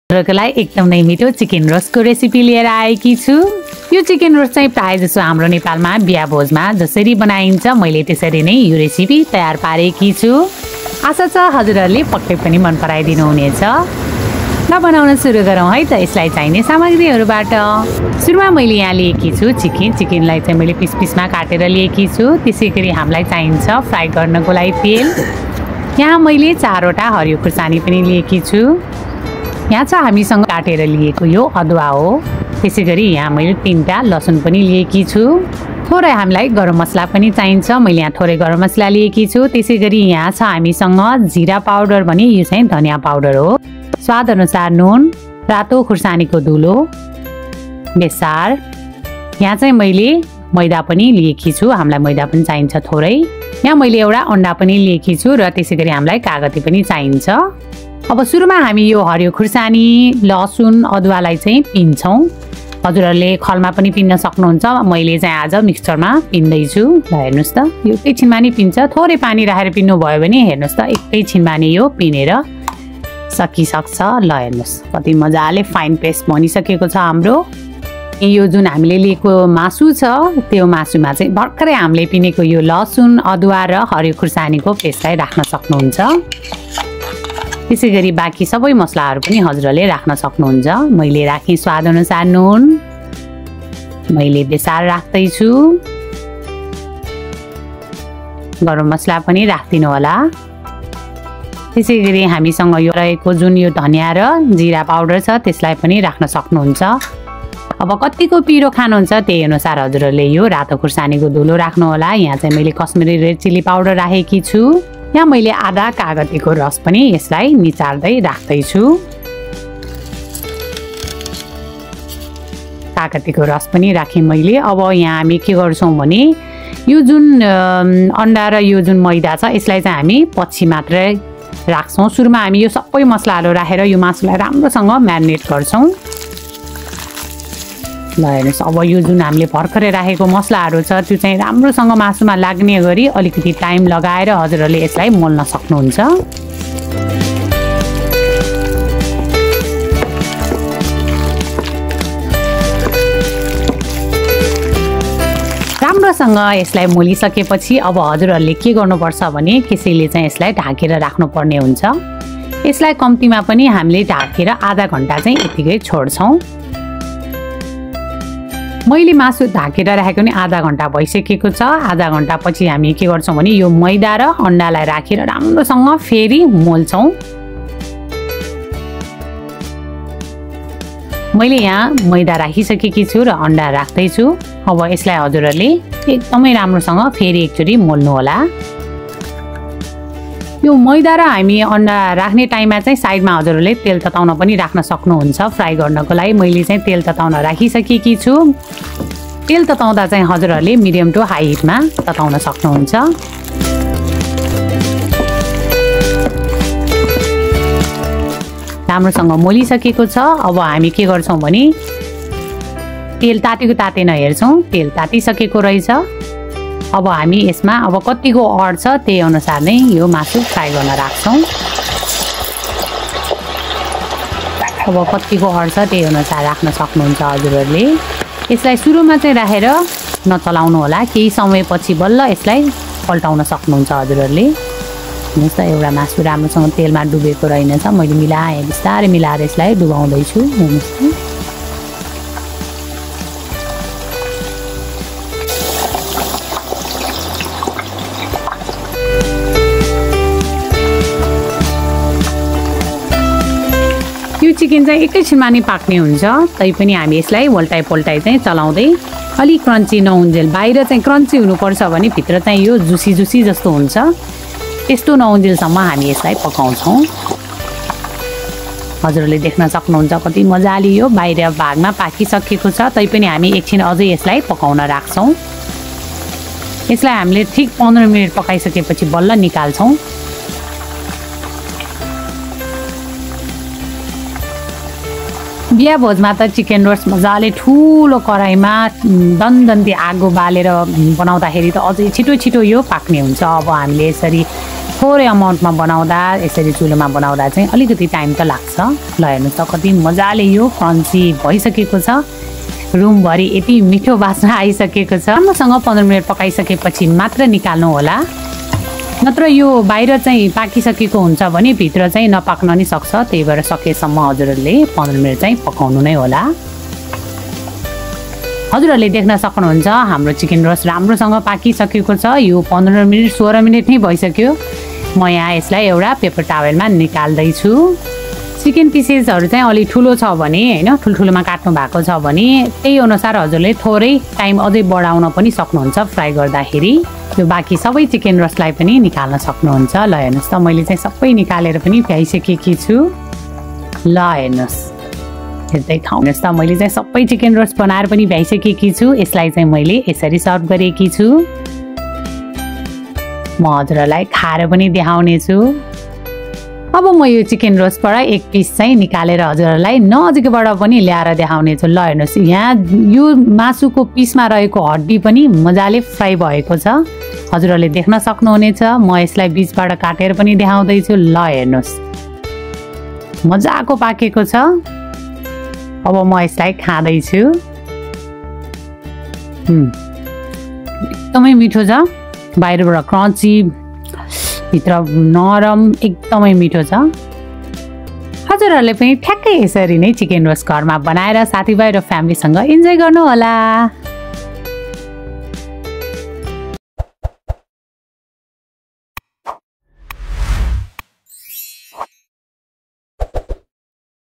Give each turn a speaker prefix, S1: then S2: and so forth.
S1: हजुरको लागि एकदमै मिठो चिकन रोस्टको रेसिपी लिएर आएकी छु। यो चिकन रोस्ट चाहिँ प्राय जसो हाम्रो नेपालमा बिहा भोजमा जसरी बनाइन्छ मैले त्यसरी नै यो रेसिपी तयार पारेकी छु। आशा छ हजुरहरूले पक्कै पनि मन पराइदिनु हुनेछ। ल बनाउन सुरु गरौँ है त। यसलाई चाहिने सामग्रीहरूबाट सुरुमा मैले यहाँ लिएकी छु चिकनलाई चाहिँ मैले पिस पिसमा काटेर लिएकी छु। त्यसैगरी हामीलाई चाहिन्छ फ्राई गर्नको लागि तेल। यहाँ मैले 4वटा हरियो खुर्सानी पनि लिएकी छु। यहाँ छ हामीसँग काटेर लिएको यो अदुवा हो। त्यसैगरी यहाँ मैले 3टा लसुन पनि लिएकी छु। थोरै हामीलाई गरम मसला पनि चाहिन्छ। मैले यहाँ थोरै गरम मसला लिएकी छु। त्यसैगरी यहाँ छ हामीसँग जिरा पाउडर भने यो चाहिँ धनिया पाउडर हो। स्वाद अनुसार नुन, रातो खुर्सानीको धुलो, बेसार। यहाँ चाहिँ मैले मैदा पनि लिएकी छु। हामीलाई मैदा पनि चाहिन्छ थोरै। यहाँ मैले एउटा अन्डा पनि लिएकी छु र त्यसैगरी हामीलाई कागती पनि चाहिन्छ। अब सुरुमा हामी यो हरियो खुर्सानी, लसुन, अदुवालाई चाहिँ पिन्छौँ। हजुरहरूले खलमा पनि पिन्न सक्नुहुन्छ। मैले चाहिँ आज मिक्सचरमा पिन्दैछु। ल हेर्नुहोस् त, यो एकैछिनमा नि पिन्छ। थोरै पानी राखेर पिन्नु भयो भने हेर्नुहोस् त एकैछिनमा नि यो पिनेर सकिसक्छ। ल हेर्नुहोस् कति मजाले फाइन पेस्ट बनिसकेको छ हाम्रो। यो जुन हामीले लिएको मासु छ त्यो मासुमा चाहिँ भर्खरै हामीले पिनेको यो लसुन, अदुवा र हरियो खुर्सानीको पेस्टलाई राख्न सक्नुहुन्छ। त्यसैगरी बाँकी सबै मसलाहरू पनि हजुरहरूले राख्न सक्नुहुन्छ। मैले राखेँ स्वाद अनुसार नुन, मैले बेसार राख्दैछु, गरम मसला पनि राखिदिनु होला। त्यसैगरी हामीसँग यो रहेको जुन यो धनिया र जिरा पाउडर छ त्यसलाई पनि राख्न सक्नुहुन्छ। अब कतिको पिरो खानुहुन्छ त्यही अनुसार हजुरहरूले यो रातो खुर्सानीको धुलो राख्नु होला। यहाँ चाहिँ मैले कश्मिरी रेड चिल्ली पाउडर राखेकी छु। यहाँ मैले आधा कागतीको रस पनि यसलाई निचार्दै राख्दैछु। कागतीको रस पनि राखेँ मैले। अब यहाँ हामी के गर्छौँ भने यो जुन अन्डा र यो जुन मैदा छ यसलाई चाहिँ हामी पछि मात्रै राख्छौँ। सुरुमा हामी यो सबै मसलाहरू राखेर यो मासुलाई राम्रोसँग म्यारिनेट गर्छौँ। ल हेर्नुहोस् अब यो जुन हामीले भर्खरै राखेको मसलाहरू छ त्यो चाहिँ राम्रोसँग मासुमा लाग्ने गरी अलिकति टाइम लगाएर हजुरहरूले यसलाई मोल्न सक्नुहुन्छ। राम्रोसँग यसलाई मोलिसकेपछि अब हजुरहरूले के गर्नुपर्छ भने कसैले चाहिँ यसलाई ढाकेर राख्नुपर्ने हुन्छ। यसलाई कम्तीमा पनि हामीले ढाकेर आधा घन्टा चाहिँ यतिकै छोड्छौँ। मैले मासु ढाकेर राखेको नि आधा घन्टा भइसकेको छ। आधा घन्टा पछि हामी के गर्छौँ भने यो मैदा र अन्डालाई राखेर राम्रोसँग फेरि मोल्छौँ। मैले यहाँ मैदा राखिसकेकी छु र अन्डा राख्दैछु। अब यसलाई हजुरहरूले एकदमै राम्रोसँग फेरि एकचोटि मोल्नु होला। यो मैदा र हामी अन्डा राख्ने टाइममा चाहिँ साइडमा हजुरहरूले तेल तताउन पनि राख्न सक्नुहुन्छ। फ्राई गर्नको लागि मैले चाहिँ तेल तताउन राखिसकेकी छु। तेल तताउँदा चाहिँ हजुरहरूले मिडियम टु हाई हिटमा तताउन सक्नुहुन्छ। राम्रोसँग मोलिसकेको छ। अब हामी के गर्छौँ भने तेल तातेको तातेन हेर्छौँ। तेल तातिसकेको रहेछ। अब हामी यसमा अब कतिको अड्छ त्यही अनुसार नै यो मासु फ्राई गर्न राख्छौँ। अब कतिको अड्छ त्यही अनुसार राख्न सक्नुहुन्छ हजुरहरूले। यसलाई सुरुमा चाहिँ राखेर नचलाउनु होला। केही समयपछि बल्ल यसलाई पल्टाउन सक्नुहुन्छ हजुरहरूले। हेर्नुहोस् त एउटा मासु राम्रोसँग तेलमा डुबेको रहेनछ। मैले मिलाएँ, बिस्तारै मिलाएर यसलाई डुबाउँदैछु। हेर्नुहोस् त यो चिकन चाहिँ एकैछिनमा नि पाक्ने हुन्छ। तैपनि हामी यसलाई पल्टाइ चाहिँ चलाउँदै अलिक क्रन्ची नहुन्जेल, बाहिर चाहिँ क्रन्ची हुनुपर्छ भने भित्र चाहिँ यो जुसी जुसी जस्तो हुन्छ त्यस्तो नहुन्जेलसम्म हामी यसलाई पकाउँछौँ। हजुरहरूले देख्न सक्नुहुन्छ कति मजाले यो बाहिर भागमा पाकिसकेको छ। तैपनि हामी एकछिन अझै यसलाई पकाउन राख्छौँ। यसलाई हामीले ठिक 15 मिनट पकाइसकेपछि बल्ल निकाल्छौँ। बिहा भोजमा त चिकन रोस्ट मजाले ठुलो कराईमा दन्दन्ती आगो बालेर बनाउँदाखेरि त अझै छिटो छिटो यो पाक्ने हुन्छ। अब हामीले यसरी थोरै अमाउन्टमा बनाउँदा यसरी चुलोमा बनाउँदा चाहिँ अलिकति टाइम त लाग्छ। ल हेर्नुहोस् त कति मजाले यो क्रन्ची भइसकेको छ। रुमभरि यति मिठो बास्ना आइसकेको छ। राम्रोसँग 15 मिनट पकाइसकेपछि मात्र निकाल्नु होला, नत्र यो बाहिर चाहिँ पाकिसकेको हुन्छ भने भित्र चाहिँ नपाक्न नि सक्छ। त्यही भएर सकेसम्म हजुरहरूले 15 मिनट चाहिँ पकाउनु नै होला। हजुरहरूले देख्न सक्नुहुन्छ हाम्रो चिकन रोस्ट राम्रोसँग पाकिसकेको छ। यो 15 मिनट 16 मिनट नै भइसक्यो। म यहाँ यसलाई एउटा पेपर टावेलमा निकाल्दैछु। चिकन पिसेसहरू चाहिँ अलि ठुलो छ भने हैन, ठुल्ठुलोमा काट्नु भएको छ भने त्यही अनुसार हजुरले थोरै टाइम अझै बढाउन पनि सक्नुहुन्छ फ्राई गर्दाखेरि। यो बाँकी सबै चिकन रोस्टलाई पनि निकाल्न सक्नुहुन्छ। ल हेर्नुहोस् त मैले चाहिँ सबै निकालेर पनि भ्याइसकेकी छु। ल हेर्नुहोस् हेर्दै खाउनुहोस् त मैले चाहिँ सबै चिकन रोस्ट बनाएर पनि भ्याइसकेकी छु। यसलाई चाहिँ मैले यसरी सर्भ गरेकी छु। म हजुरहरूलाई खाएर पनि देखाउने छु। अब म यो चिकन रोस्टबाट एक पिस चाहिँ निकालेर हजुरहरूलाई नजिकबाट पनि ल्याएर देखाउने छु। ल हेर्नुहोस् यहाँ यो मासुको पिसमा रहेको हड्डी पनि मजाले फ्राई भएको छ। हजुरहरूले देख्न सक्नुहुनेछ। म यसलाई बीचबाट काटेर पनि देखाउँदैछु। ल हेर्नुहोस् मजाको पाकेको छ। अब म यसलाई खाँदैछु। एकदमै मिठो छ, बाहिरबाट क्रन्ची भित्र नरम, एकदमै मिठो छ। हजुरहरूले पनि ठ्याक्कै यसरी नै चिकन रोस्ट घरमा बनाएर साथीभाइ र फ्यामिलीसँग इन्जोय गर्नु होला।